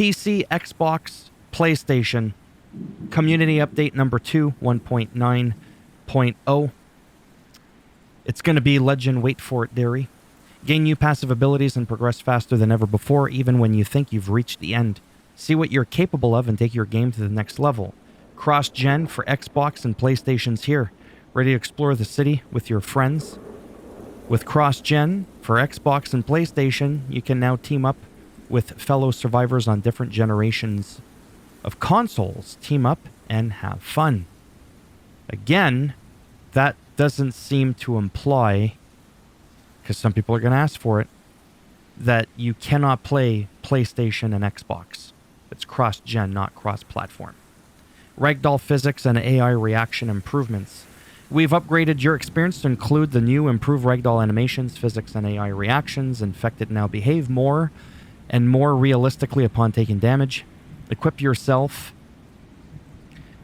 PC, Xbox, PlayStation. Community update number 2, 1.9.0. It's going to be legend, wait for it, Derry. Gain new passive abilities and progress faster than ever before, even when you think you've reached the end. See what you're capable of and take your game to the next level. Cross-gen for Xbox and PlayStation's here. Ready to explore the city with your friends? With cross-gen for Xbox and PlayStation, you can now team up with fellow survivors on different generations of consoles. Team up and have fun. Again, that doesn't seem to imply, because some people are going to ask for it, that you cannot play PlayStation and Xbox. It's cross-gen, not cross-platform. Ragdoll physics and AI reaction improvements. We've upgraded your experience to include the new improved ragdoll animations, physics, and AI reactions. Infected now behave more and more realistically upon taking damage. Equip yourself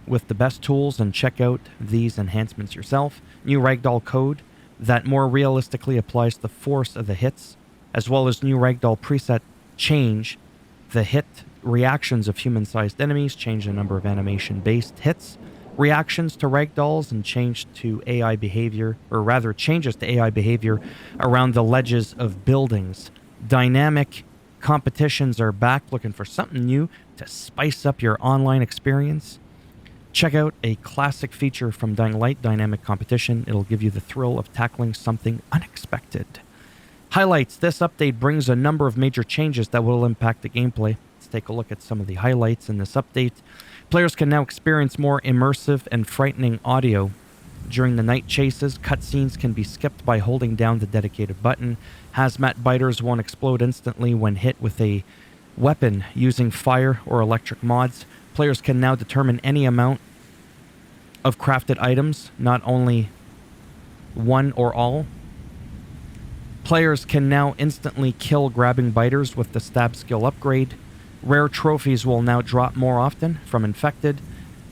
with the best tools and check out these enhancements yourself. New ragdoll code that more realistically applies the force of the hits, as well as new ragdoll preset change the hit reactions of human-sized enemies, change the number of animation-based hits, reactions to ragdolls, and changes to AI behavior around the ledges of buildings. Dynamic competitions are back, looking for something new to spice up your online experience. Check out a classic feature from Dying Light, Dynamic Competition. It'll give you the thrill of tackling something unexpected. Highlights. This update brings a number of major changes that will impact the gameplay. Let's take a look at some of the highlights in this update. Players can now experience more immersive and frightening audio. During the night chases, cutscenes can be skipped by holding down the dedicated button. Hazmat biters won't explode instantly when hit with a weapon using fire or electric mods. Players can now determine any amount of crafted items, not only one or all. Players can now instantly kill grabbing biters with the stab skill upgrade. Rare trophies will now drop more often from infected.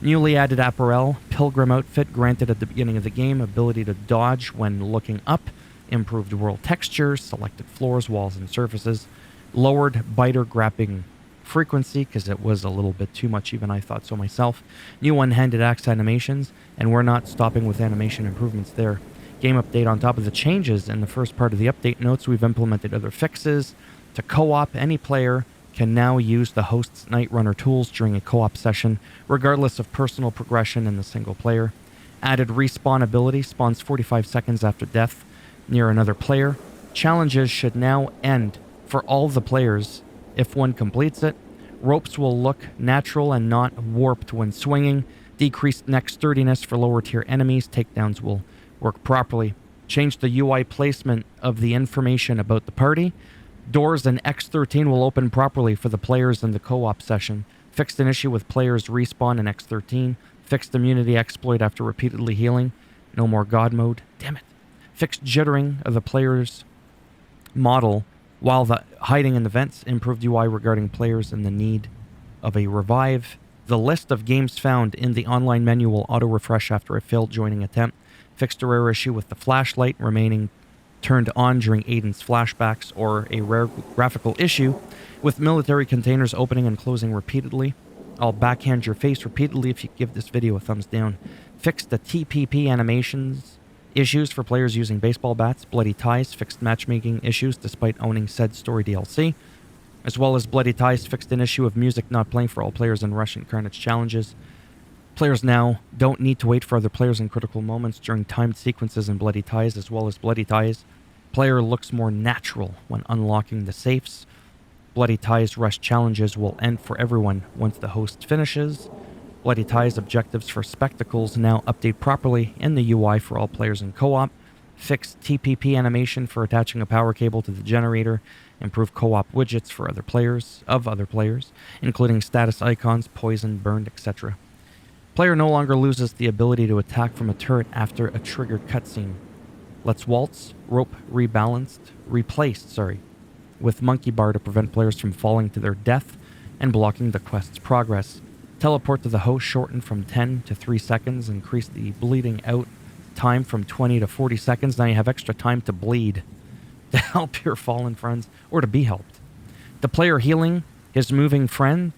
Newly added apparel, pilgrim outfit granted at the beginning of the game, ability to dodge when looking up, improved world textures, selected floors, walls, and surfaces, lowered biter grabbing frequency, because it was a little bit too much, even I thought so myself. New one-handed axe animations, and we're not stopping with animation improvements there. Game update. On top of the changes in the first part of the update notes, we've implemented other fixes. To co-op, any player can now use the host's Night Runner tools during a co-op session, regardless of personal progression in the single player. Added respawn ability, spawns 45 seconds after death near another player. Challenges should now end for all the players if one completes it. Ropes will look natural and not warped when swinging. Decreased neck sturdiness for lower tier enemies. Takedowns will work properly. Change the UI placement of the information about the party. Doors in X13 will open properly for the players in the co-op session. Fixed an issue with players respawn in X13. Fixed immunity exploit after repeatedly healing. No more God mode. Damn it. Fixed jittering of the player's model while hiding in the vents. Improved UI regarding players in the need of a revive. The list of games found in the online menu will auto-refresh after a failed joining attempt. Fixed a rare issue with the flashlight remaining turned on during Aiden's flashbacks, or a rare graphical issue with military containers opening and closing repeatedly. I'll backhand your face repeatedly if you give this video a thumbs down. Fixed the TPP animations issues for players using baseball bats. Bloody ties. Fixed matchmaking issues despite owning said story DLC. As well as Bloody Ties fixed an issue of music not playing for all players in Russian Carnage challenges. Players now don't need to wait for other players in critical moments during timed sequences in Bloody Ties, as well as Bloody Ties. Player looks more natural when unlocking the safes. Bloody Ties rush challenges will end for everyone once the host finishes. Bloody Ties objectives for spectacles now update properly in the UI for all players in co-op. Fixed TPP animation for attaching a power cable to the generator. Improve co-op widgets for other players, including status icons, poisoned, burned, etc. Player no longer loses the ability to attack from a turret after a triggered cutscene. Let's waltz, rope replaced, with monkey bar to prevent players from falling to their death and blocking the quest's progress. Teleport to the host shortened from 10 to 3 seconds, increase the bleeding out time from 20 to 40 seconds. Now you have extra time to bleed, to help your fallen friends, or to be helped. The player healing His moving friend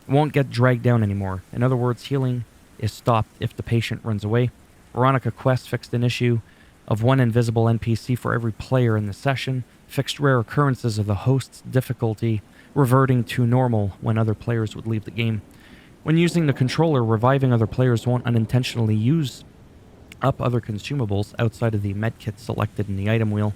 won't get dragged down anymore. In other words, healing is stopped if the patient runs away. Veronica Quest fixed an issue of one invisible NPC for every player in the session, fixed rare occurrences of the host's difficulty reverting to normal when other players would leave the game. When using the controller, reviving other players won't unintentionally use up other consumables outside of the medkit selected in the item wheel.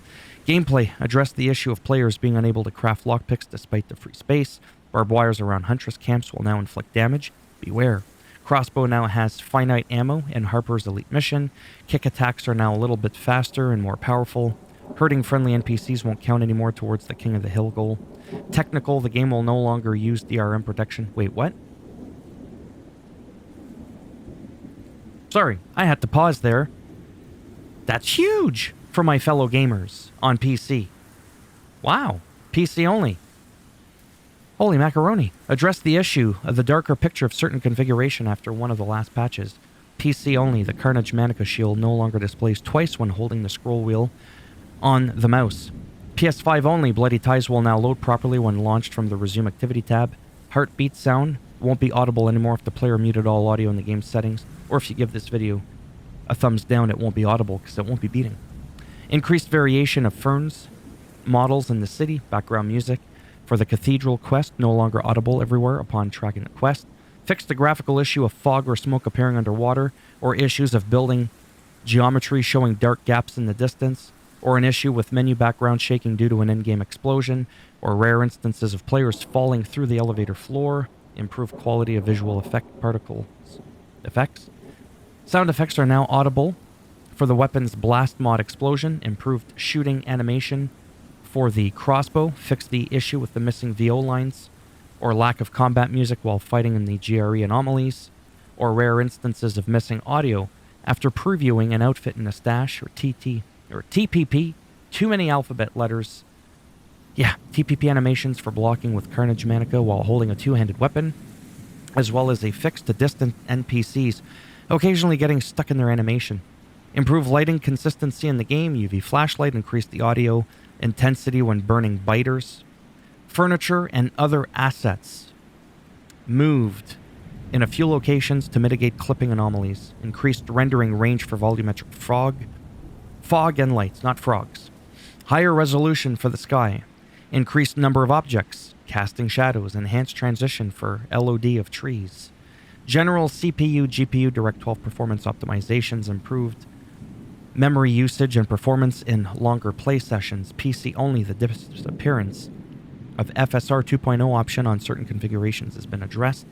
Gameplay addressed the issue of players being unable to craft lockpicks despite the free space. Barbed wires around Huntress camps will now inflict damage. Beware. Crossbow now has finite ammo in Harper's Elite Mission. Kick attacks are now a little bit faster and more powerful. Hurting friendly NPCs won't count anymore towards the King of the Hill goal. Technical, the game will no longer use DRM protection. Wait, what? Sorry, I had to pause there. That's huge for my fellow gamers on PC. Wow, PC only. Holy macaroni. Address the issue of the darker picture of certain configuration after one of the last patches. PC only, the Carnage Manica shield no longer displays twice when holding the scroll wheel on the mouse. PS5 only, Bloody Ties will now load properly when launched from the Resume Activity tab. Heartbeat sound won't be audible anymore if the player muted all audio in the game settings, or if you give this video a thumbs down, it won't be audible because it won't be beating. Increased variation of ferns, models in the city, background music. For the Cathedral quest, no longer audible everywhere upon tracking the quest. Fixed the graphical issue of fog or smoke appearing underwater, or issues of building geometry showing dark gaps in the distance, or an issue with menu background shaking due to an in-game explosion, or rare instances of players falling through the elevator floor. Improved quality of visual effect particles effects. Sound effects are now audible for the weapon's blast mod explosion. Improved shooting animation for the crossbow. Fixed the issue with the missing VO lines or lack of combat music while fighting in the GRE anomalies, or rare instances of missing audio after previewing an outfit in a stash, or TPP. Too many alphabet letters. Yeah, TPP animations for blocking with Carnage Manica while holding a two-handed weapon, as well as a fix to distant NPCs occasionally getting stuck in their animation. Improve lighting consistency in the game. UV flashlight increased the audio intensity when burning biters. Furniture and other assets moved in a few locations to mitigate clipping anomalies. Increased rendering range for volumetric fog and lights, not frogs. Higher resolution for the sky. Increased number of objects, casting shadows. Enhanced transition for LOD of trees. General CPU, GPU, Direct 12 performance optimizations. Improved memory usage and performance in longer play sessions. PC only, the disappearance of FSR 2.0 option on certain configurations has been addressed.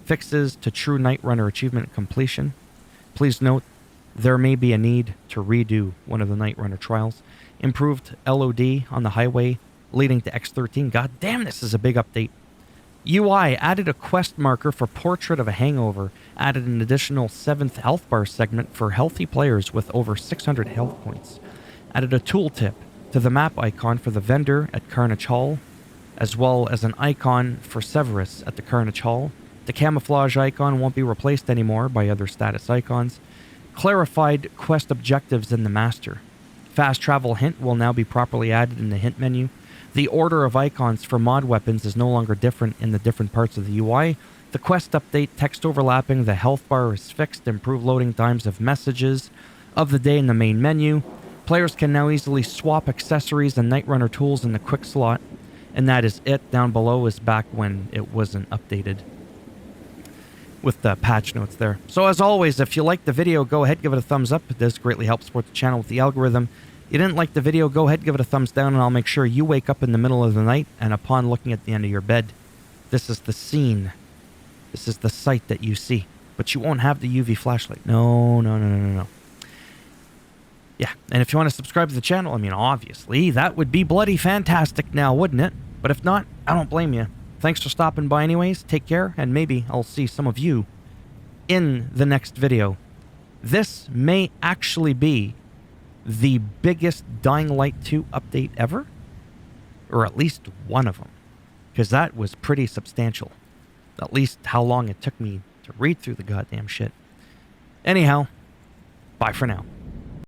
Fixes to true Night Runner achievement completion. Please note, there may be a need to redo one of the Night Runner trials. Improved LOD on the highway leading to X13. God damn, this is a big update. UI added a quest marker for Portrait of a Hangover, added an additional 7th health bar segment for healthy players with over 600 health points, added a tooltip to the map icon for the vendor at Carnage Hall, as well as an icon for Severus at the Carnage Hall. The camouflage icon won't be replaced anymore by other status icons. Clarified quest objectives in the master. Fast travel hint will now be properly added in the hint menu. The order of icons for mod weapons is no longer different in the different parts of the UI. The quest update, text overlapping, the health bar is fixed. Improved loading times of messages of the day in the main menu. Players can now easily swap accessories and Night Runner tools in the quick slot. And that is it. Down below is back when it wasn't updated, with the patch notes there. So as always, if you liked the video, go ahead, give it a thumbs up. It does greatly help support the channel with the algorithm. You didn't like the video, go ahead, give it a thumbs down, and I'll make sure you wake up in the middle of the night, and upon looking at the end of your bed, this is the scene. This is the sight that you see. But you won't have the UV flashlight. No. Yeah, and if you want to subscribe to the channel, I mean, obviously, that would be bloody fantastic now, wouldn't it? But if not, I don't blame you. Thanks for stopping by anyways. Take care, and maybe I'll see some of you in the next video. This may actually be the biggest Dying Light 2 update ever, or at least one of them, because that was pretty substantial. At least how long it took me to read through the goddamn shit. Anyhow, bye for now.